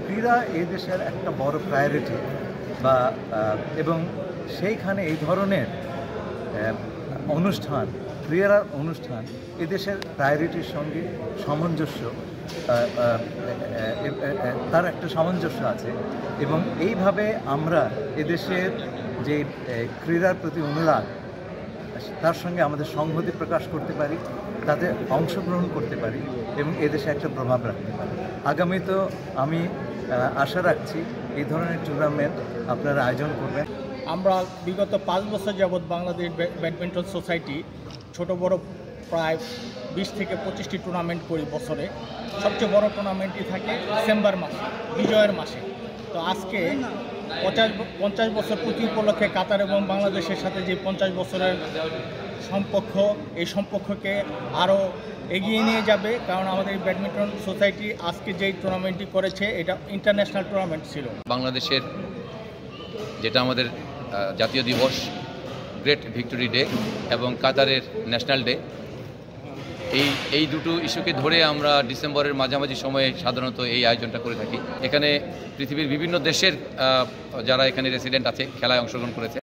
ক্রীড়া এই দেশের একটা বড় প্রায়োরিটি বা এবং সেইখানে এই ধরনের অনুষ্ঠান, ক্রীড়ার অনুষ্ঠান এদেশের প্রায়োরিটির সঙ্গে সামঞ্জস্য, তার একটা সামঞ্জস্য আছে এবং এইভাবে আমরা এদেশের যে ক্রীড়ার প্রতি অনুরাগ তার সঙ্গে আমাদের সংহতি প্রকাশ করতে পারি, তাতে অংশগ্রহণ করতে পারি এবং এদেশে একটা প্রভাব রাখতে পারি। আগামীতেও আমি আশা রাখছি এই ধরনের টুর্নামেন্ট আপনারা আয়োজন করবেন। আমরা বিগত 5 বছর যাবৎ বাংলাদেশ ব্যাডমিন্টন সোসাইটি ছোট বড় প্রায় 20 থেকে 25টি টুর্নামেন্ট করি বছরে। সবচেয়ে বড় টুর্নামেন্টই থাকে ডিসেম্বর মাসে, বিজয়ের মাসে। তো আজকে 50 বছর পূর্তি উপলক্ষে কাতার এবং বাংলাদেশের সাথে যে 50 বছরের সম্পর্ক, এই সম্পর্ককে আরও এগিয়ে নিয়ে যাবে, কারণ আমাদের ব্যাডমিন্টন সোসাইটি আজকে যেই টুর্নামেন্টটি করেছে এটা ইন্টারন্যাশনাল টুর্নামেন্ট ছিল। বাংলাদেশের যেটা আমাদের জাতীয় দিবস, গ্রেট ভিক্টোরি ডে এবং কাতারের ন্যাশনাল ডে, এই দুটো ইস্যুকে ধরে আমরা ডিসেম্বরের মাঝামাঝি সময়ে সাধারণত এই আয়োজনটা করে থাকি। এখানে পৃথিবীর বিভিন্ন দেশের যারা এখানে রেসিডেন্ট আছে খেলায় অংশগ্রহণ করেছে।